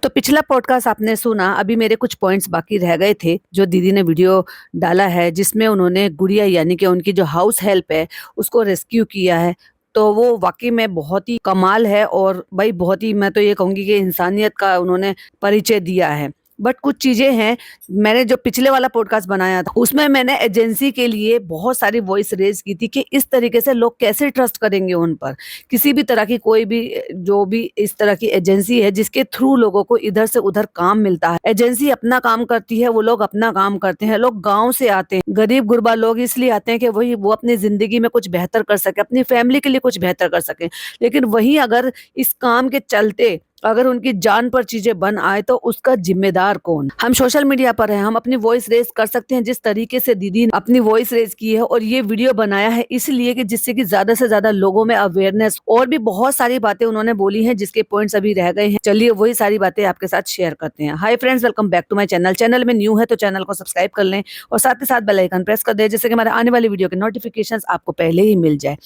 तो पिछला पॉडकास्ट आपने सुना, अभी मेरे कुछ पॉइंट्स बाकी रह गए थे, जो दीदी ने वीडियो डाला है, जिसमें उन्होंने गुड़िया यानी कि उनकी जो हाउस हेल्प है, उसको रेस्क्यू किया है। तो वो वाक़ई में बहुत ही कमाल है और भई बहुत ही मैं तो ये कहूँगी कि इंसानियत का उन्होंने परिचय दिया है। बट कुछ चीज़ें हैं, मैंने जो पिछले वाला पॉडकास्ट बनाया था, उसमें मैंने एजेंसी के लिए बहुत सारी वॉइस रेज़ की थी कि इस तरीके से लोग कैसे ट्रस्ट करेंगे उन पर। किसी भी तरह की कोई भी जो भी इस तरह की एजेंसी है जिसके थ्रू लोगों को इधर से उधर काम मिलता है। एजेंसी अपना काम करती है, वो लोग अपना काम करते हैं। लोग गाँव से आते हैं, गरीब-गुरबा लोग इसलिए आते हैं कि वही वो अपनी ज़िंदगी में कुछ बेहतर कर सकें, अपनी फैमिली के लिए कुछ बेहतर कर सकें। लेकिन वहीं अगर इस काम के चलते अगर उनकी जान पर चीज़ें बन आए तो उसका ज़िम्मेदार कौन? हम सोशल मीडिया पर हैं, हम अपनी वॉइस रेज़ कर सकते हैं जिस तरीके से दीदी ने अपनी वॉइस रेज़ की है, और ये वीडियो बनाया है इसलिए कि जिससे कि ज़्यादा से ज़्यादा लोगों में अवेयरनेस, और भी बहुत सारी बातें उन्होंने बोली हैं जिसके पॉइंट्स अभी रह गए हैं। चलिए वही सारी बातें आपके साथ शेयर करते हैं। Hi friends, welcome back to my channel. Channel में न्यू है तो चैनल को सब्सक्राइब कर लें और साथ ही साथ बेल आइकन प्रेस कर दें, जिससे कि हमारे आने वाली वीडियो के नोटिफिकेशंस आपको पहले ही मिल जाए।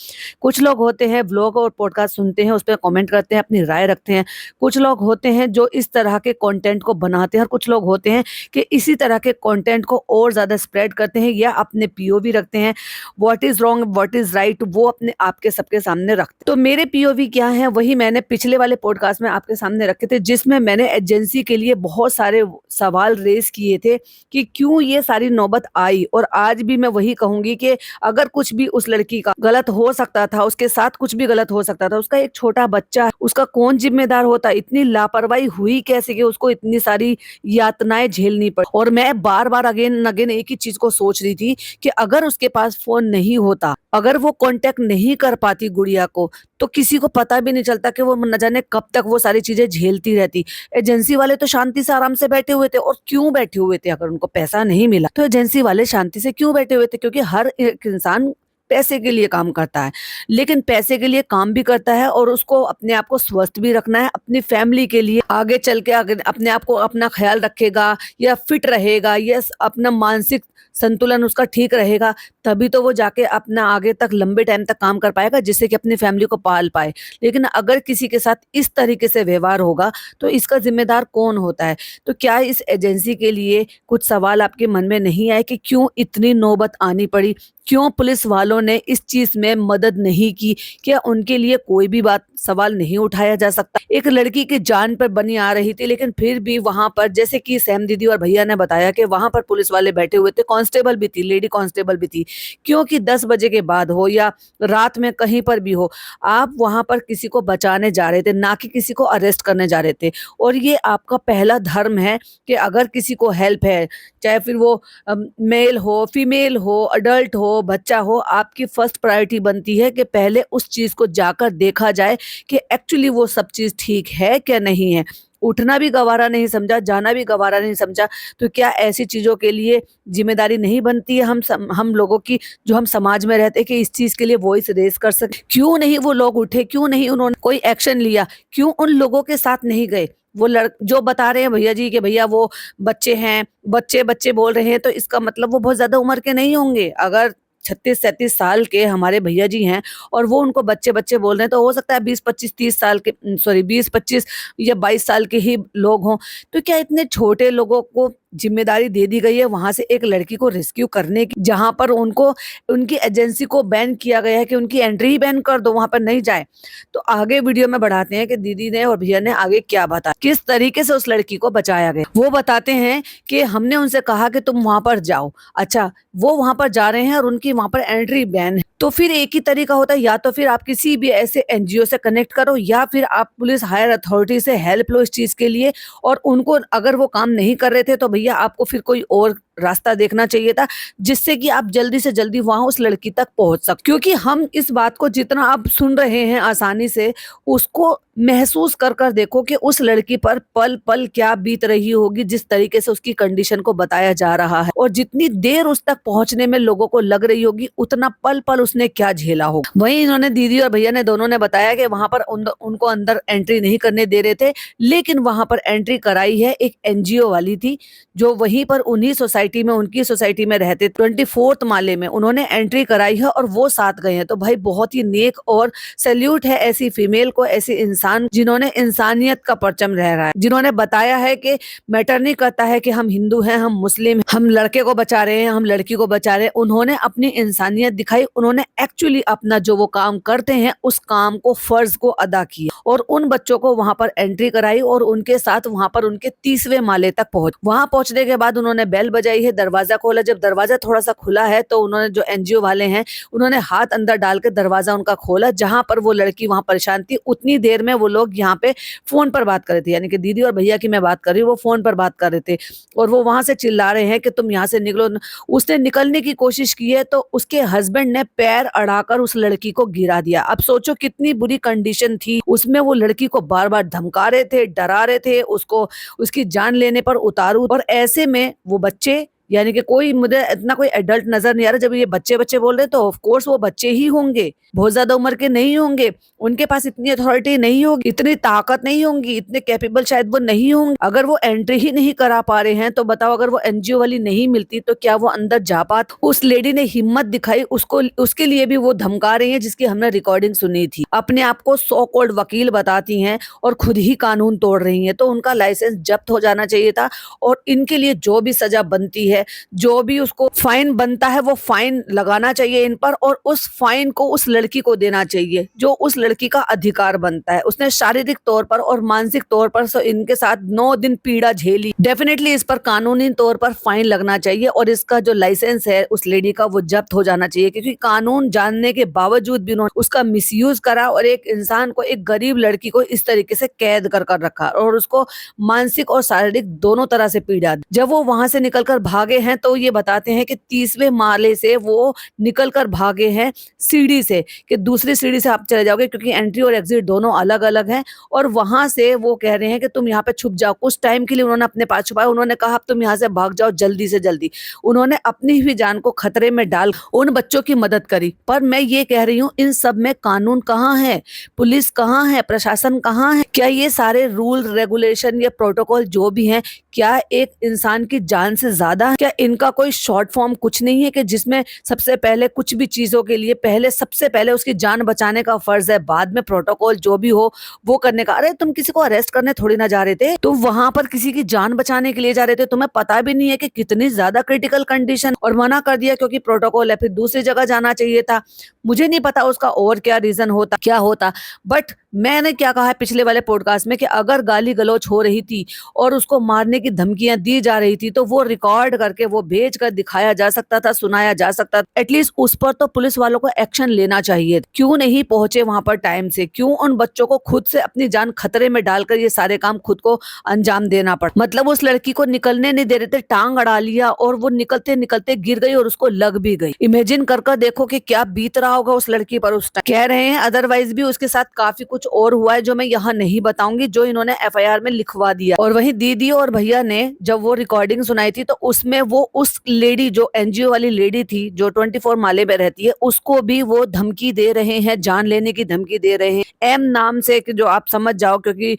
कुछ लोग होते हैं व्लॉग और पॉडकास्ट सुनते हैं, उस पे कमेंट करते हैं, अपनी राय रखते हैं। कुछ लोग होते हैं जो इस तरह के कंटेंट को बनाते हैं, और कुछ लोग होते हैं कि इसी तरह के कंटेंट को और ज़्यादा स्प्रेड करते हैं या अपने पीओवी रखते हैं। What is wrong, what is right, वो अपने आपके सबके सामने रखते हैं। तो मेरे पीओवी क्या है, वही मैंने पिछले वाले पॉडकास्ट में आपके सामने रखे थे, जिसमें मैंने एजेंसी के लिए बहुत सारे सवाल रेज किए थे कि क्यों ये सारी नौबत आई। और आज भी मैं वही कहूंगी कि अगर कुछ भी उस लड़की का गलत हो सकता था, उसके साथ कुछ भी गलत हो सकता था, उसका एक छोटा बच्चा है, उसका कौन जिम्मेदार होता? इतनी लापरवाही हुई कैसे कि उसको इतनी सारी यातनाएं झेलनी पड़ी। और मैं बार बार अगेन अगेन एक ही चीज को सोच रही थी कि अगर उसके पास फोन नहीं होता, अगर वो कांटेक्ट नहीं कर पाती गुड़िया को, तो किसी को पता भी नहीं चलता कि वो न जाने कब तक वो सारी चीजें झेलती रहती। एजेंसी वाले तो शांति से आराम से बैठे हुए थे, और क्यों बैठे हुए थे? अगर उनको पैसा नहीं मिला तो एजेंसी वाले शांति से क्यों बैठे हुए थे? क्योंकि हर एक इंसान पैसे के लिए काम करता है, लेकिन पैसे के लिए काम भी करता है और उसको अपने आप को स्वस्थ भी रखना है। अपनी फैमिली के लिए आगे चल के अगर अपने आप को अपना ख्याल रखेगा या फिट रहेगा या अपना मानसिक संतुलन उसका ठीक रहेगा, तभी तो वो जाके अपना आगे तक लंबे टाइम तक काम कर पाएगा, जिससे कि अपनी फैमिली को पाल पाए। लेकिन अगर किसी के साथ इस तरीके से व्यवहार होगा तो इसका जिम्मेदार कौन होता है? तो क्या इस एजेंसी के लिए कुछ सवाल आपके मन में नहीं आए कि क्यों इतनी नौबत आनी पड़ी? क्यों पुलिस वालों ने इस चीज में मदद नहीं की? क्या उनके लिए कोई भी बात सवाल नहीं उठाया जा सकता? एक लड़की की जान पर बनी आ रही थी, लेकिन फिर भी वहां पर, जैसे कि सैम दीदी और भैया ने बताया कि वहां पर पुलिस वाले बैठे हुए थे, कांस्टेबल भी थी, लेडी कांस्टेबल भी थी। क्योंकि 10 बजे के बाद हो या रात में कहीं पर भी हो, आप वहां पर किसी को बचाने जा रहे थे, ना कि किसी को अरेस्ट करने जा रहे थे। और ये आपका पहला धर्म है कि अगर किसी को हेल्प है, चाहे फिर वो मेल हो, फीमेल हो, अडल्ट हो, बच्चा हो, आपकी फर्स्ट प्रायोरिटी बनती है कि पहले उस चीज को जाकर देखा जाए कि एक्चुअली वो सब चीज ठीक है क्या नहीं है। उठना भी गवारा नहीं समझा, जाना भी गवारा नहीं समझा, तो क्या ऐसी चीजों के लिए जिम्मेदारी नहीं बनती है हम लोगों की, जो हम समाज में रहते हैं, कि इस चीज के लिए वॉइस रेज कर सके? क्यों नहीं वो लोग उठे? क्यों नहीं उन्होंने कोई एक्शन लिया? क्यों उन लोगों के साथ नहीं गए? वो जो बता रहे हैं भैया जी कि भैया वो बच्चे हैं, बच्चे बच्चे बोल रहे हैं, तो इसका मतलब वो बहुत ज्यादा उम्र के नहीं होंगे। अगर 36-37 साल के हमारे भैया जी हैं और वो उनको बच्चे बच्चे बोल रहे हैं, तो हो सकता है 20-25-30 साल के, सॉरी 20-25 या 22 साल के ही लोग हों। तो क्या इतने छोटे लोगों को जिम्मेदारी दे दी गई है वहां से एक लड़की को रेस्क्यू करने की, जहां पर उनको उनकी एजेंसी को बैन किया गया है कि उनकी एंट्री ही बैन कर दो, वहां पर नहीं जाए? तो आगे वीडियो में बढ़ाते हैं कि दीदी ने और भैया ने आगे क्या बताया, किस तरीके से उस लड़की को बचाया गया। वो बताते हैं कि हमने उनसे कहा कि तुम वहां पर जाओ। अच्छा, वो वहां पर जा रहे हैं और उनकी वहां पर एंट्री बैन है। तो फिर एक ही तरीका होता है, या तो फिर आप किसी भी ऐसे एनजीओ से कनेक्ट करो, या फिर आप पुलिस हायर अथॉरिटी से हेल्प लो इस चीज के लिए। और उनको अगर वो काम नहीं कर रहे थे तो भैया आपको फिर कोई और रास्ता देखना चाहिए था, जिससे कि आप जल्दी से जल्दी वहां उस लड़की तक पहुंच सक। क्योंकि हम इस बात को जितना आप सुन रहे हैं आसानी से, उसको महसूस कर कर देखो कि उस लड़की पर पल पल क्या बीत रही होगी, जिस तरीके से उसकी कंडीशन को बताया जा रहा है, और जितनी देर उस तक पहुंचने में लोगों को लग रही होगी, उतना पल पल उसने क्या झेला होगा। वहीं इन्होंने, दीदी और भैया ने दोनों ने बताया कि वहां पर उनको अंदर एंट्री नहीं करने दे रहे थे, लेकिन वहां पर एंट्री कराई है एक एनजीओ वाली थी, जो वहीं पर उन्हीं सोसाइटी सोसाइटी में, उनकी सोसाइटी में रहते 24th माले में उन्होंने एंट्री कराई है और वो साथ गए हैं। तो भाई बहुत ही नेक और सैल्यूट है ऐसी फीमेल को, ऐसी इंसान जिन्होंने इंसानियत का परचम लहराया, जिन्होंने बताया है कि मैटर नहीं करता है कि हम हिंदू हैं, हम मुस्लिम हैं, हम लड़के को बचा रहे हैं, हम लड़की को बचा रहे हैं। उन्होंने अपनी इंसानियत दिखाई, उन्होंने एक्चुअली अपना जो वो काम करते हैं उस काम को, फर्ज को अदा किया और उन बच्चों को वहां पर एंट्री कराई और उनके साथ वहां पर उनके 30वें माले तक पहुंच। वहां पहुंचने के बाद उन्होंने बेल बजाई है, दरवाजा खोला। जब दरवाजा थोड़ा सा खुला है तो उन्होंने, जो एनजीओ वाले हैं, उन्होंने हाथ अंदर डाल के दरवाजा उनका खोला। जहां पर वो लड़की वहां परेशान थी, उतनी देर में वो लोग यहाँ पे फोन पर बात कर रहे थे, यानी कि दीदी और भैया की मैं बात कर रही हूँ, वो फोन पर बात कर रहे थे और वो वहां से चिल्ला रहे हैं कि तुम यहाँ से निकलो। उसने निकलने की कोशिश की है तो उसके हस्बैंड ने पैर अड़ाकर उस लड़की को गिरा दिया। अब सोचो कितनी बुरी कंडीशन थी उसमें, वो लड़की को बार बार धमका रहे थे, डरा रहे थे, उसको उसकी जान लेने पर उतारू। और ऐसे में वो बच्चे, यानी कि कोई, मुझे इतना कोई एडल्ट नजर नहीं आ रहा। जब ये बच्चे बच्चे बोल रहे तो ऑफ कोर्स वो बच्चे ही होंगे, बहुत ज्यादा उम्र के नहीं होंगे, उनके पास इतनी अथॉरिटी नहीं होगी, इतनी ताकत नहीं होगी, इतने कैपेबल शायद वो नहीं होंगे। अगर वो एंट्री ही नहीं करा पा रहे हैं तो बताओ, अगर वो एनजीओ वाली नहीं मिलती तो क्या वो अंदर जा पाते? उस लेडी ने हिम्मत दिखाई, उसको, उसके लिए भी वो धमका रही है, जिसकी हमने रिकॉर्डिंग सुनी थी। अपने आप को सो कॉल्ड वकील बताती हैं और खुद ही कानून तोड़ रही हैं। तो उनका लाइसेंस जब्त हो जाना चाहिए था और इनके लिए जो भी सजा बनती है, जो भी उसको फाइन बनता है, वो फाइन लगाना चाहिए इन पर और उस फाइन को उस लड़की को देना चाहिए जो उस लड़की का अधिकार बनता है। उसने शारीरिक तौर पर और मानसिक तौर पर इनके साथ 9 दिन पीड़ा झेली। डेफिनेटली इस पर कानूनी तौर पर फाइन लगना चाहिए और इसका जो लाइसेंस है उस लेडी का, वो जब्त हो जाना चाहिए, क्योंकि कानून जानने के बावजूद भी उन्होंने उसका मिसयूज करा और एक इंसान को, एक गरीब लड़की को इस तरीके से कैद कर रखा और उसको मानसिक और शारीरिक दोनों तरह से पीड़ा दी। जब वो वहां से निकलकर भागे हैं तो ये बताते हैं कि 30वें माले से वो निकलकर भागे हैं सीढ़ी से, कि दूसरी सीढ़ी से आप चले जाओगे, क्योंकि एंट्री और एग्जिट दोनों अलग अलग हैं। और वहां से वो कह रहे हैं कि तुम यहाँ पे छुप जाओ। कुछ टाइम के लिए उन्होंने अपने पास छुपाया, उन्होंने कहा अब तुम यहाँ से भाग जाओ जल्दी से जल्दी। उन्होंने अपनी भी जान को खतरे में डाल उन बच्चों की मदद करी। पर मैं ये कह रही हूँ, इन सब में कानून कहाँ है, पुलिस कहाँ है, प्रशासन कहाँ है? क्या ये सारे रूल रेगुलेशन या प्रोटोकॉल जो भी हैं, क्या एक इंसान की जान से ज्यादा है? क्या इनका कोई शॉर्ट फॉर्म कुछ नहीं है कि जिसमें सबसे पहले कुछ भी चीजों के लिए पहले, सबसे पहले उसकी जान बचाने का फर्ज है, बाद में प्रोटोकॉल जो भी हो वो करने का? अरे तुम किसी को अरेस्ट करने थोड़ी ना जा रहे थे, तुम वहां पर किसी की जान बचाने के लिए जा रहे थे। तुम्हें पता भी नहीं है कि कितनी ज्यादा क्रिटिकल कंडीशन, और मना कर दिया क्योंकि प्रोटोकॉल है, फिर दूसरी जगह जाना चाहिए था। मुझे नहीं पता उसका और क्या रीजन होता, क्या होता। बट मैंने क्या कहा है पिछले वाले पॉडकास्ट में कि अगर गाली गलौज हो रही थी और उसको मारने की धमकियां दी जा रही थी तो वो रिकॉर्ड करके, वो भेज कर दिखाया जा सकता था, सुनाया जा सकता था। एटलीस्ट उस पर तो पुलिस वालों को एक्शन लेना चाहिए। क्यों नहीं पहुंचे वहां पर टाइम से? क्यों उन बच्चों को खुद से अपनी जान खतरे में डालकर ये सारे काम खुद को अंजाम देना पड़ा? मतलब उस लड़की को निकलने नहीं दे रहे थे, टांग अड़ा लिया और वो निकलते निकलते गिर गई और उसको लग भी गई। इमेजिन कर देखो कि क्या बीत रहा होगा उस लड़की पर उस टाइम। कह रहे हैं अदरवाइज भी उसके साथ काफी कुछ और हुआ है जो मैं यहाँ नहीं बताऊंगी, जो इन्होंने एफआईआर में लिखवा दिया। और वहीं दीदी और भैया ने जब वो रिकॉर्डिंग सुनाई थी तो उसमें वो उस लेडी, जो एनजीओ वाली लेडी थी जो 24 माले में रहती है, उसको भी वो धमकी दे रहे हैं, जान लेने की धमकी दे रहे हैं। एम नाम से, कि जो आप समझ जाओ, क्योंकि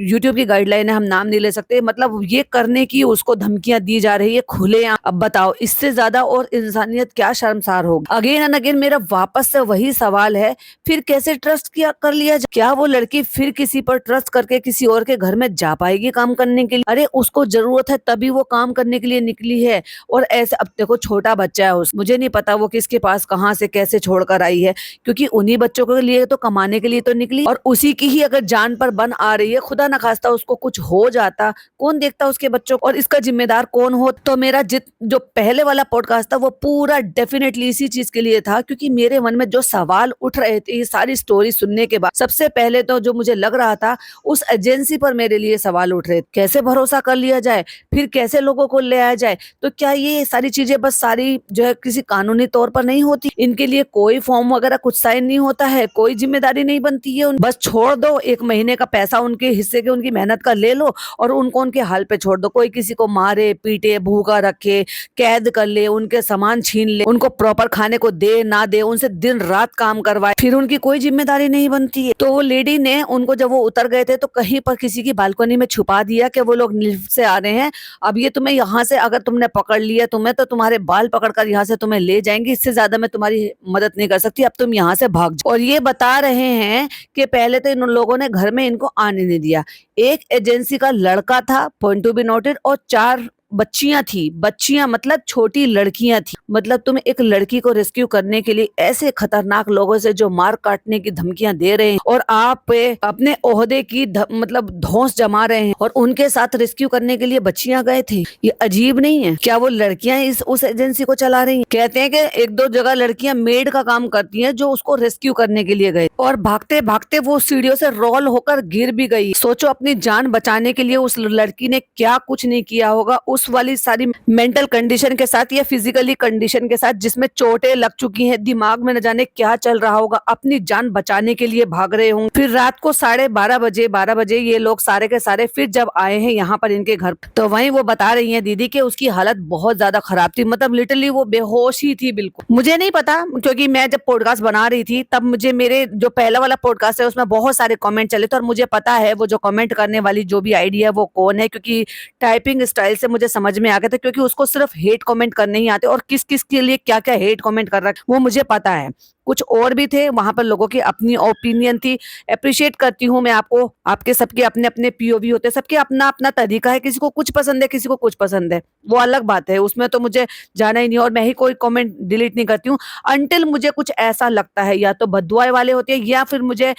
यूट्यूब की गाइडलाइन है, हम नाम नहीं ले सकते, मतलब ये करने की उसको धमकियां दी जा रही है खुलेआम। अब बताओ इससे ज्यादा और इंसानियत क्या शर्मसार होगी? अगेन एंड अगेन मेरा वापस से वही सवाल है, फिर कैसे ट्रस्ट किया कर लिया? क्या वो लड़की फिर किसी पर ट्रस्ट करके किसी और के घर में जा पाएगी काम करने के लिए? अरे उसको जरूरत है तभी वो काम करने के लिए निकली है। और ऐसे, अब देखो छोटा बच्चा है, मुझे नहीं पता वो किसके पास कहाँ से कैसे छोड़कर आई है, क्योंकि उन्हीं बच्चों के लिए तो कमाने के लिए तो निकली, और उसी की ही अगर जान पर बन आ रही है, खुदा न खास्ता उसको कुछ हो जाता, कौन देखता उसके बच्चों को, और इसका जिम्मेदार कौन हो? तो मेरा जो पहले वाला पॉडकास्ट था वो पूरा डेफिनेटली इसी चीज के लिए था, क्योंकि मेरे मन में जो सवाल उठ रहे थे ये सारी स्टोरी सुनने के बाद, सबसे पहले तो जो मुझे लग रहा था उस एजेंसी पर मेरे लिए सवाल उठ रहे थे। कैसे भरोसा कर लिया जाए, फिर कैसे लोगों को ले आया जाए? तो क्या ये सारी चीजें बस सारी जो है किसी कानूनी तौर पर नहीं होती? इनके लिए कोई फॉर्म वगैरह कुछ साइन नहीं होता है, कोई जिम्मेदारी नहीं बनती है, बस छोड़ दो, 1 महीने का पैसा उनके हिस्से के, उनकी मेहनत का ले लो और उनको उनके हाल पे छोड़ दो। कोई किसी को मारे पीटे, भूखा रखे, कैद कर ले, उनके सामान छीन ले, उनको प्रॉपर खाने को दे ना दे, उनसे दिन रात काम करवाए, फिर उनकी कोई जिम्मेदारी नहीं बनती है। तो वो लेडी ने उनको जब वो उतर गए थे तो कहीं पर किसी की बालकनी में छुपा दिया कि वो लोग लिफ्ट से आ रहे हैं, अब ये तुम्हें यहाँ से अगर तुमने पकड़ लिया तुम्हें तो तुम्हारे बाल पकड़कर यहाँ से तुम्हें ले जाएंगे, इससे ज्यादा मैं तुम्हारी मदद नहीं कर सकती, अब तुम यहाँ से भाग जाओ। और ये बता रहे हैं कि पहले तो इन लोगों ने घर में इनको आने नहीं दिया। एक एजेंसी का लड़का था, पॉइंट टू बी नोटेड, और 4 बच्चियां थी। बच्चियां मतलब छोटी लड़कियां थी। मतलब तुम एक लड़की को रेस्क्यू करने के लिए ऐसे खतरनाक लोगों से जो मार काटने की धमकियां दे रहे हैं और आप पे अपने ओहदे की मतलब धौंस जमा रहे हैं और उनके साथ रेस्क्यू करने के लिए बच्चियां गए थे। ये अजीब नहीं है क्या? वो लड़कियां उस एजेंसी को चला रही हैं। कहते हैं कि 1-2 जगह लड़कियां मेड का काम करती हैं जो उसको रेस्क्यू करने के लिए गए और भागते भागते वो सीढ़ियों से रोल होकर गिर भी गई। सोचो अपनी जान बचाने के लिए उस लड़की ने क्या कुछ नहीं किया होगा, उस वाली सारी मेंटल कंडीशन के साथ या फिजिकली कंडीशन के साथ जिसमें चोटें लग चुकी हैं, दिमाग में न जाने क्या चल रहा होगा, अपनी जान बचाने के लिए भाग रहे होंगे। फिर रात को 12:30 बजे ये लोग सारे के सारे फिर जब आए हैं यहाँ पर इनके घर, तो वहीं वो बता रही हैं दीदी कि उसकी हालत बहुत ज्यादा खराब थी, मतलब लिटरली वो बेहोश ही थी बिल्कुल। मुझे नहीं पता क्योंकि मैं जब पॉडकास्ट बना रही थी तब मुझे मेरे जो पहला वाला पॉडकास्ट है उसमें बहुत सारे कमेंट चले थे और मुझे पता है वो जो कमेंट करने वाली जो भी आईडी है वो कौन है, क्योंकि टाइपिंग स्टाइल से मुझे समझ में आ गया था, क्योंकि उसको सिर्फ हेट कमेंट करने ही आते और किस किस के लिए क्या क्या हेट कमेंट कर रहा है वो मुझे पता है। कुछ और भी थे वहां पर, लोगों की अपनी ओपिनियन थी। अप्रिशिएट करती हूँ मैं आपको, आपके सबके अपने अपने पीओवी होते हैं, सबके अपना अपना तरीका है, किसी को कुछ पसंद है किसी को कुछ पसंद है, वो अलग बात है, उसमें तो मुझे जाना ही नहीं और मैं ही कोई कमेंट डिलीट नहीं करती हूँ अनटिल मुझे कुछ ऐसा लगता है या तो बददुआएं वाले होते हैं या फिर मुझे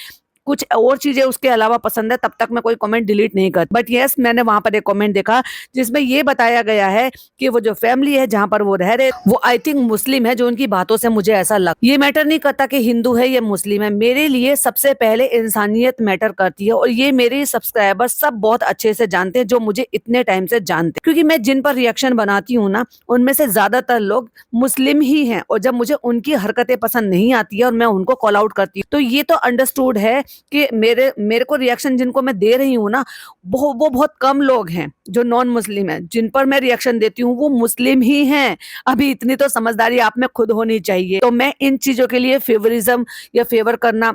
कुछ और चीजें उसके अलावा पसंद है, तब तक मैं कोई कमेंट डिलीट नहीं करती। बट यस, मैंने वहां पर एक कमेंट देखा जिसमें ये बताया गया है कि वो जो फैमिली है जहां पर वो रह रहे वो आई थिंक मुस्लिम है, जो उनकी बातों से मुझे ऐसा लगा। ये मैटर नहीं करता कि हिंदू है या मुस्लिम है, मेरे लिए सबसे पहले इंसानियत मैटर करती है और ये मेरे सब्सक्राइबर सब बहुत अच्छे से जानते हैं जो मुझे इतने टाइम से जानते हैं, क्योंकि मैं जिन पर रिएक्शन बनाती हूँ ना उनमें से ज्यादातर लोग मुस्लिम ही हैं और जब मुझे उनकी हरकतें पसंद नहीं आती है और मैं उनको कॉल आउट करती हूँ तो ये तो अंडरस्टूड है कि मेरे को रिएक्शन जिनको मैं दे रही हूँ ना वो बहुत कम लोग हैं जो नॉन मुस्लिम हैं, जिन पर मैं रिएक्शन देती हूँ वो मुस्लिम ही हैं। अभी इतनी तो समझदारी आप में खुद होनी चाहिए। तो मैं इन चीजों के लिए फेवरिज्म या फेवर करना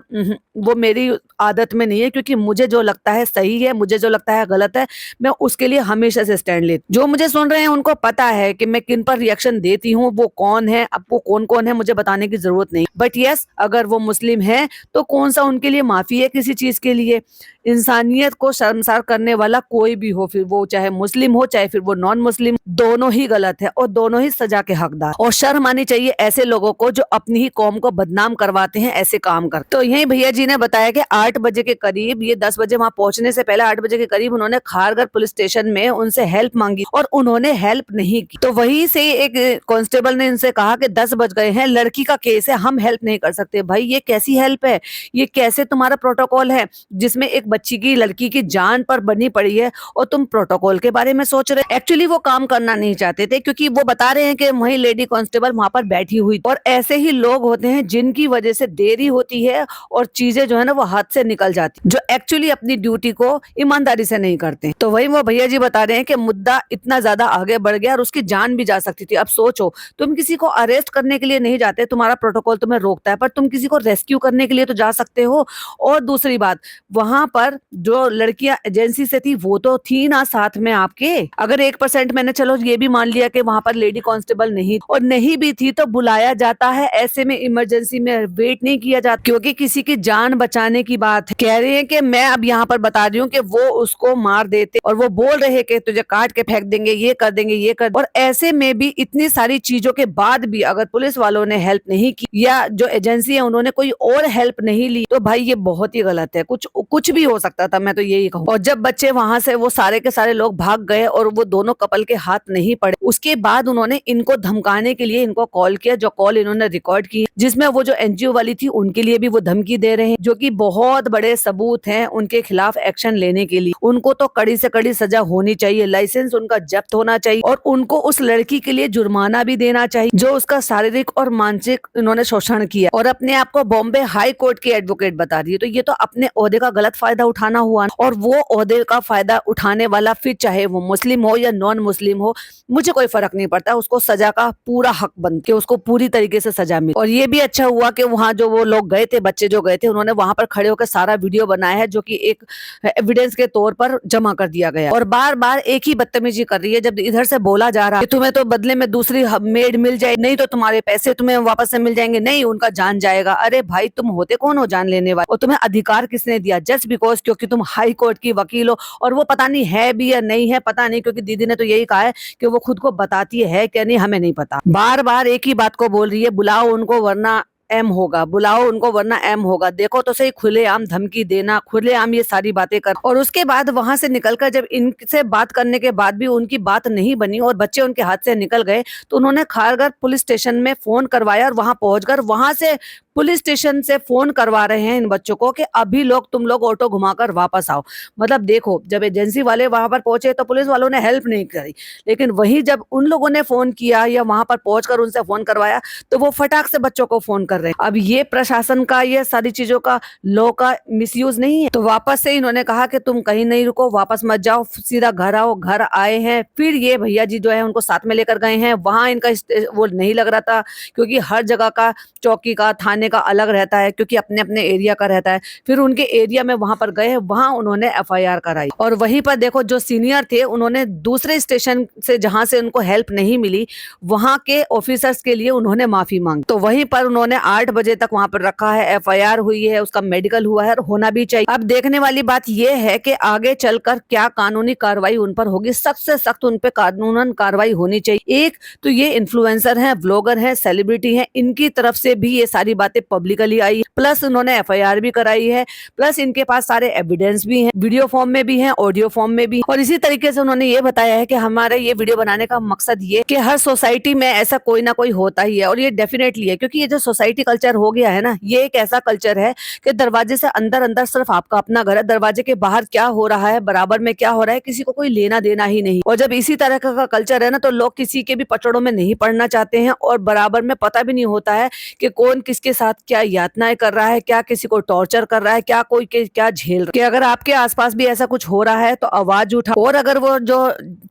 वो मेरी आदत में नहीं है, क्योंकि मुझे जो लगता है सही है, मुझे जो लगता है गलत है, मैं उसके लिए हमेशा से स्टैंड लेती हूँ। जो मुझे सुन रहे हैं उनको पता है कि मैं किन पर रिएक्शन देती हूँ, वो कौन है, आपको कौन कौन है मुझे बताने की जरूरत नहीं। बट यस, अगर वो मुस्लिम है तो कौन सा उनके लिए माफी है किसी चीज के लिए। इंसानियत को शर्मसार करने वाला कोई भी हो, फिर वो चाहे मुस्लिम हो चाहे फिर वो नॉन मुस्लिम, दोनों ही गलत है और दोनों ही सजा के हकदार। और शर्म आनी चाहिए ऐसे लोगों को जो अपनी ही कौम को बदनाम करवाते हैं ऐसे काम कर। तो यही भैया जी ने बताया कि 8 बजे के करीब, ये 10 बजे वहां पहुंचने से पहले 8 बजे के करीब उन्होंने खारगर पुलिस स्टेशन में उनसे हेल्प मांगी और उन्होंने हेल्प नहीं की। तो वहीं से एक कांस्टेबल ने इनसे कहा कि 10 बज गए हैं, लड़की का केस है, हम हेल्प नहीं कर सकते। भाई ये कैसी हेल्प है? ये कैसे तुम्हारा प्रोटोकॉल है जिसमें एक बच्ची की, लड़की की जान पर बनी पड़ी है और तुम प्रोटोकॉल के बारे में सोच रहे? एक्चुअली वो काम करना नहीं चाहते थे, क्योंकि वो बता रहे हैं कि वही लेडी कांस्टेबल वहां पर बैठी हुई, और ऐसे ही लोग होते हैं जिनकी वजह से देरी होती है और चीजें जो है ना वो हाथ से निकल जाती, जो एक्चुअली अपनी ड्यूटी को ईमानदारी से नहीं करते। तो वही वो भैया जी बता रहे हैं कि मुद्दा इतना ज्यादा आगे बढ़ गया और उसकी जान भी जा सकती थी। अब सोचो, तुम किसी को अरेस्ट करने के लिए नहीं जाते, तुम्हारा प्रोटोकॉल तुम्हें रोकता है, पर तुम किसी को रेस्क्यू करने के लिए तो जा सकते हो। और दूसरी बात, वहां पर जो लड़कियां एजेंसी से थी वो तो थी ना साथ में आपके। अगर 1% मैंने चलो ये भी मान लिया कि वहां पर लेडी कांस्टेबल नहीं, और नहीं भी थी तो बुलाया जाता है, ऐसे में इमरजेंसी में वेट नहीं किया जाता, क्योंकि किसी की जान बचाने की बात है। कह रही है कि मैं अब यहाँ पर बता रही हूँ कि वो उसको मार देते और वो बोल रहे कि तुझे काट के फेंक देंगे, ये कर देंगे, ये कर। और ऐसे में भी इतनी सारी चीजों के बाद भी अगर पुलिस वालों ने हेल्प नहीं की या जो एजेंसी है उन्होंने कोई और हेल्प नहीं ली, तो भाई ये बहुत ही गलत है। कुछ भी हो सकता था, मैं तो यही कहूँ। और जब बच्चे वहां से वो सारे के सारे लोग भाग गए और वो दोनों कपल के हाथ नहीं पड़े, उसके बाद उन्होंने इनको धमकाने के लिए इनको कॉल किया, जो कॉल इन्होंने रिकॉर्ड की, जिसमें वो जो एनजीओ वाली थी उनके लिए भी वो धमकी दे रहे हैं, जो कि बहुत बड़े सबूत हैं उनके खिलाफ एक्शन लेने के लिए। उनको तो कड़ी से कड़ी सजा होनी चाहिए, लाइसेंस उनका जब्त होना चाहिए और उनको उस लड़की के लिए जुर्माना भी देना चाहिए जो उसका शारीरिक और मानसिक इन्होंने शोषण किया और अपने आप को बॉम्बे हाई कोर्ट की एडवोकेट बता रही है। तो ये तो अपने ओहदे का गलत फायदा उठाना हुआ, और वो ओहदे का फायदा उठाने वाला फिर चाहे वो मुस्लिम हो या नॉन मुस्लिम हो, मुझे कोई फर्क नहीं पड़ता, उसको सजा का पूरा हक बन के उसको पूरी तरीके से सजा मिली। और ये भी अच्छा हुआ कि वहाँ जो वो लोग गए थे, बच्चे जो गए थे, उन्होंने वहां पर खड़े होकर सारा वीडियो बनाया है, जो कि एक एविडेंस के तौर पर जमा कर दिया गया। और बार बार एक ही बदतमीजी कर रही है, जब इधर से बोला जा रहा है कि तुम्हें तो बदले में दूसरी मेड मिल जाए, नहीं तो तुम्हारे पैसे तुम्हें वापस से मिल जाएंगे, नहीं उनका जान जाएगा। अरे भाई तुम होते कौन हो जान लेने वाले? और तुम्हें अधिकार किसने दिया? जस्ट बिकॉज क्योंकि तुम हाई कोर्ट की वकील हो, और वो पता नहीं है भी या नहीं है, पता नहीं, क्योंकि दीदी ने तो यही कहा है कि वो खुद को बताती है क्या नहीं हमें नहीं पता। बार बार एक ही बात को बोल रही है, बुलाओ उनको वरना एम होगा, बुलाओ उनको वरना एम होगा। देखो तो सही, खुलेआम धमकी देना, खुलेआम ये सारी बातें कर। और उसके बाद वहां से निकलकर जब इनसे बात करने के बाद भी उनकी बात नहीं बनी और बच्चे उनके हाथ से निकल गए, तो उन्होंने खारघर पुलिस स्टेशन में फोन करवाया और वहां पहुंचकर वहां से पुलिस स्टेशन से फोन करवा रहे हैं इन बच्चों को कि अभी तुम लोग ऑटो घुमाकर वापस आओ। मतलब देखो, जब एजेंसी वाले वहां पर पहुंचे तो पुलिस वालों ने हेल्प नहीं करी, लेकिन वही जब उन लोगों ने फोन किया या वहां पर पहुंचकर उनसे फोन करवाया तो वो फटाक से बच्चों को फोन कर रहे हैं। अब ये प्रशासन का, ये सारी चीजों का, लॉ का मिसयूज नहीं है? तो वापस से इन्होंने कहा कि तुम कहीं नहीं रुको, वापस मत जाओ, सीधा घर आओ। घर आए हैं, फिर ये भैया जी जो है उनको साथ में लेकर गए हैं। वहां इनका वो नहीं लग रहा था, क्योंकि हर जगह का, चौकी का, थाने का अलग रहता है, क्योंकि अपने अपने एरिया का रहता है। फिर उनके एरिया में वहां पर गए, वहां उन्होंने एफआईआर कराई। और वहीं पर देखो, जो सीनियर थे उन्होंने दूसरे स्टेशन से, जहां से उनको हेल्प नहीं मिली, वहां के ऑफिसर्स के लिए उन्होंने माफी मांगी। तो वहीं पर उन्होंने 8 बजे तक वहां पर रखा है, एफआईआर हुई है, उसका मेडिकल हुआ है और होना भी चाहिए। अब देखने वाली बात यह है कि आगे चलकर क्या कानूनी कार्रवाई उन पर होगी। सख्त से सख्त उन पर कानूनन कार्रवाई होनी चाहिए। एक तो ये इन्फ्लुएंसर है, ब्लॉगर है, सेलिब्रिटी है, इनकी तरफ से भी ये सारी बातें पब्लिकली आई, प्लस उन्होंने एफआईआर भी कराई है, प्लस इनके पास सारे एविडेंस भी हैं, वीडियो फॉर्म में भी हैं, ऑडियो फॉर्म में भी। और इसी तरीके से उन्होंने ये बताया है कि हमारे ये वीडियो बनाने का मकसद ये कि हर सोसाइटी में ऐसा कोई ना कोई होता ही है, और ये डेफिनेटली है, क्योंकि ये जो सोसाइटी कल्चर हो गया है ना, ये एक ऐसा कल्चर है कि दरवाजे से अंदर अंदर सिर्फ आपका अपना घर है, दरवाजे के बाहर क्या हो रहा है, बराबर में क्या हो रहा है, किसी को कोई लेना देना ही नहीं। और जब इसी तरह का कल्चर है ना, तो लोग किसी के भी पचड़ों में नहीं पड़ना चाहते हैं, और बराबर में पता भी नहीं होता है कि कौन किसके साथ क्या यातनाएं कर रहा है, क्या किसी को टॉर्चर कर रहा है, क्या कोई क्या झेल रहा है। कि अगर आपके आसपास भी ऐसा कुछ हो रहा है तो आवाज उठा। और अगर वो जो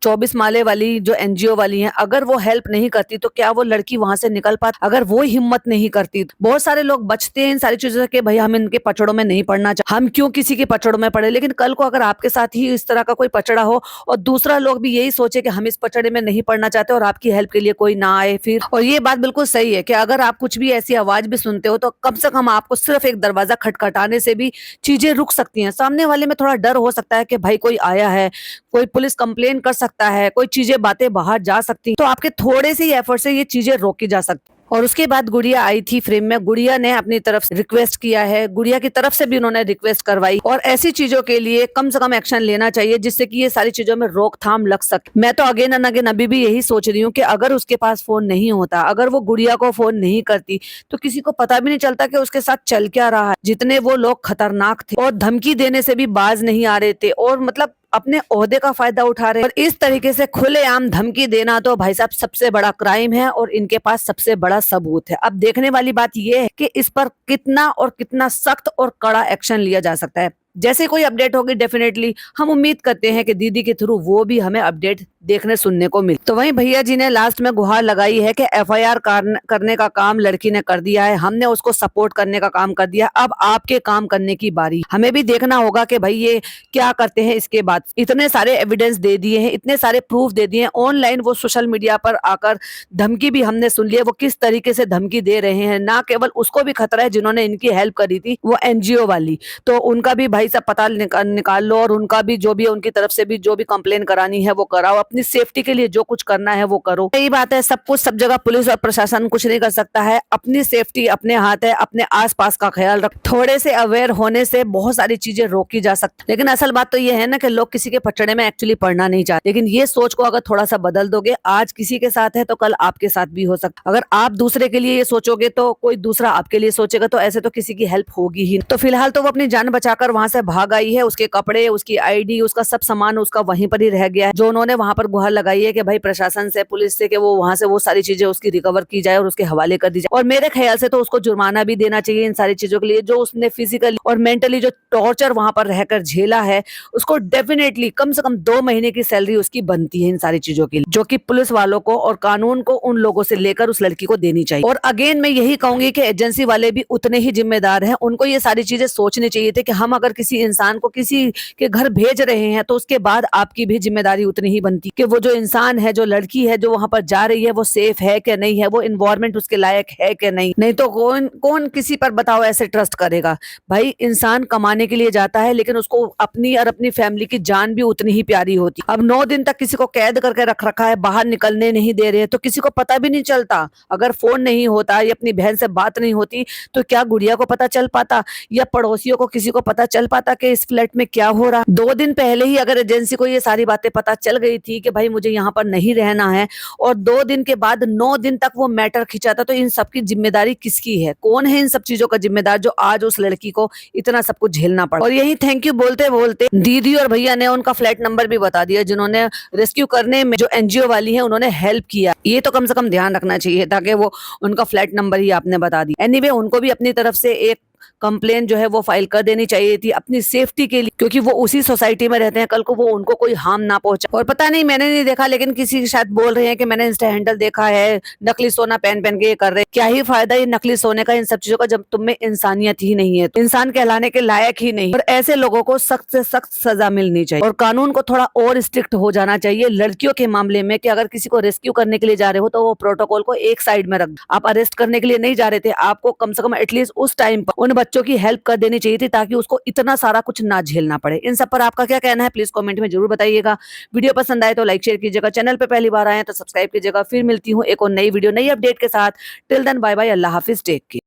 24 माले वाली जो एनजीओ वाली हैं, अगर वो हेल्प नहीं करती तो क्या वो लड़की वहां से निकल पाती? अगर वो हिम्मत नहीं करती, बहुत सारे लोग बचते हैं इन सारी चीजों से कि भाई हम इनके पचड़ों में नहीं पड़ना चाहते, हम क्यों किसी के पचड़ों में पड़े। लेकिन कल को अगर आपके साथ ही इस तरह का कोई पचड़ा हो और दूसरा लोग भी यही सोचे कि हम इस पचड़े में नहीं पड़ना चाहते और आपकी हेल्प के लिए कोई ना आए फिर। और ये बात बिल्कुल सही है कि अगर आप कुछ भी ऐसी आवाज भी सुनते हो तो कम से कम आपको सिर्फ एक दरवाजा खटखटाने से भी चीजें रुक सकती हैं। सामने वाले में थोड़ा डर हो सकता है कि भाई कोई आया है, कोई पुलिस कंप्लेन कर सकता है, कोई चीजें बातें बाहर जा सकती हैं, तो आपके थोड़े से ही एफर्ट से ये चीजें रोकी जा सकती। और उसके बाद गुड़िया आई थी फ्रेम में, गुड़िया ने अपनी तरफ से रिक्वेस्ट किया है, गुड़िया की तरफ से भी उन्होंने रिक्वेस्ट करवाई, और ऐसी चीजों के लिए कम से कम एक्शन लेना चाहिए जिससे कि ये सारी चीजों में रोकथाम लग सके। मैं तो अगेन एंड अगेन अभी भी यही सोच रही हूँ कि अगर उसके पास फोन नहीं होता, अगर वो गुड़िया को फोन नहीं करती, तो किसी को पता भी नहीं चलता कि उसके साथ चल क्या रहा है। जितने वो लोग खतरनाक थे और धमकी देने से भी बाज नहीं आ रहे थे, और मतलब अपने ओहदे का फायदा उठा रहे हैं। और इस तरीके से खुलेआम धमकी देना तो भाई साहब सबसे बड़ा क्राइम है, और इनके पास सबसे बड़ा सबूत है। अब देखने वाली बात यह है कि इस पर कितना और कितना सख्त और कड़ा एक्शन लिया जा सकता है। जैसे कोई अपडेट होगी डेफिनेटली हम उम्मीद करते हैं कि दीदी के थ्रू वो भी हमें अपडेट देखने सुनने को मिले। तो वहीं भैया जी ने लास्ट में गुहार लगाई है कि एफआईआर करने का काम लड़की ने कर दिया है, हमने उसको सपोर्ट करने का काम कर दिया, अब आपके काम करने की बारी। हमें भी देखना होगा कि भाई ये क्या करते हैं इसके बाद। इतने सारे एविडेंस दे दिए हैं, इतने सारे प्रूफ दे दिए हैं, ऑनलाइन वो सोशल मीडिया पर आकर धमकी भी हमने सुन लिया, वो किस तरीके से धमकी दे रहे हैं। ना केवल उसको भी खतरा है जिन्होंने इनकी हेल्प करी थी, वो एनजीओ वाली, तो उनका भी भाई सब पता निकाल लो, और उनका भी जो भी उनकी तरफ से भी जो भी कंप्लेन करानी है वो कराओ, अपनी सेफ्टी के लिए जो कुछ करना है वो करो। यही बात है, सब कुछ सब जगह पुलिस और प्रशासन कुछ नहीं कर सकता है, अपनी सेफ्टी अपने हाथ है, अपने आसपास का ख्याल रख। थोड़े से अवेयर होने से बहुत सारी चीजें रोकी जा सकती। लेकिन असल बात तो ये है ना कि लोग किसी के पचड़े में एक्चुअली पड़ना नहीं चाहते, लेकिन ये सोच को अगर थोड़ा सा बदल दोगे, आज किसी के साथ है तो कल आपके साथ भी हो सकता। अगर आप दूसरे के लिए ये सोचोगे तो कोई दूसरा आपके लिए सोचेगा, तो ऐसे तो किसी की हेल्प होगी ही। तो फिलहाल तो वो अपनी जान बचाकर वहां से भाग आई है, उसके कपड़े, उसकी आईडी, उसका सब सामान उसका वहीं पर ही रह गया है, जो उन्होंने वहां पर गुहार लगाई है कि भाई प्रशासन से, पुलिस से, कि वो वहां से वो सारी चीजें उसकी रिकवर की जाए और उसके हवाले कर दी जाए। और मेरे ख्याल से तो उसको जुर्माना भी देना चाहिए इन सारी चीजों के लिए, जो उसने फिजिकली और मेंटली जो टॉर्चर वहां पर रहकर झेला है, उसको डेफिनेटली कम से कम 2 महीने की सैलरी उसकी बनती है इन सारी चीजों की, जो कि पुलिस वालों को और कानून को उन लोगों से लेकर उस लड़की को देनी चाहिए। और अगेन मैं यही कहूंगी कि एजेंसी वाले भी उतने ही जिम्मेदार हैं, उनको ये सारी चीजें सोचनी चाहिए थी कि हम अगर किसी इंसान को किसी के घर भेज रहे हैं तो उसके बाद आपकी भी जिम्मेदारी उतनी ही बनती कि वो जो इंसान है, जो लड़की है, जो वहां पर जा रही है, वो सेफ है कि नहीं है, वो इन्वायरमेंट उसके लायक है कि नहीं तो कौन कौन किसी पर बताओ ऐसे ट्रस्ट करेगा। भाई इंसान कमाने के लिए जाता है, लेकिन उसको अपनी और अपनी फैमिली की जान भी उतनी ही प्यारी होती। अब 9 दिन तक किसी को कैद करके रख रखा है, बाहर निकलने नहीं दे रहे, तो किसी को पता भी नहीं चलता। अगर फोन नहीं होता या अपनी बहन से बात नहीं होती तो क्या गुड़िया को पता चल पाता या पड़ोसियों को किसी को पता चल पाता कि इस फ्लैट में क्या हो रहा। 2 दिन पहले ही अगर एजेंसी को ये सारी बातें पता चल गई थी कि भाई मुझे यहाँ पर नहीं रहना है, और 2 दिन के बाद 9 दिन तक वो मैटर खिंचाता, तो इन सब की जिम्मेदारी किसकी है? कौन है इन सब चीजों का जिम्मेदार जो आज उस लड़की को इतना सब कुछ झेलना पड़ा। और यही थैंक यू बोलते बोलते दीदी और भैया ने उनका फ्लैट नंबर भी बता दिया, जिन्होंने रेस्क्यू करने में जो एनजीओ वाली है उन्होंने हेल्प किया। ये तो कम से कम ध्यान रखना चाहिए ताकि वो उनका फ्लैट नंबर ही आपने बता दी। एनीवे उनको भी अपनी तरफ से एक कंप्लेन जो है वो फाइल कर देनी चाहिए थी अपनी सेफ्टी के लिए, क्योंकि वो उसी सोसाइटी में रहते हैं, कल को वो उनको कोई हार्म ना पहुंचे। और पता नहीं, मैंने नहीं देखा, लेकिन किसी शायद बोल रहे हैं कि मैंने इंस्टा हैंडल देखा है, नकली सोना पहन पहन के ये कर रहे हैं। क्या ही फायदा ये नकली सोने का, इन सब चीजों का, जब तुम में इंसानियत ही नहीं है, तो इंसान कहलाने के लायक ही नहीं। और ऐसे लोगों को सख्त से सख्त सजा मिलनी चाहिए और कानून को थोड़ा और स्ट्रिक्ट हो जाना चाहिए लड़कियों के मामले में, कि अगर किसी को रेस्क्यू करने के लिए जा रहे हो तो वो प्रोटोकॉल को एक साइड में रख दो। आप अरेस्ट करने के लिए नहीं जा रहे थे, आपको कम से कम एटलीस्ट उस टाइम पर उन बच्चों की हेल्प कर देनी चाहिए थी ताकि उसको इतना सारा कुछ ना झेलना पड़े। इन सब पर आपका क्या कहना है प्लीज कमेंट में जरूर बताइएगा। वीडियो पसंद आए तो लाइक शेयर कीजिएगा, चैनल पे पहली बार आए तो सब्सक्राइब कीजिएगा। फिर मिलती हूँ एक और नई वीडियो नई अपडेट के साथ। टिल देन बाय बाय, अल्लाह हाफिज, टेक केयर।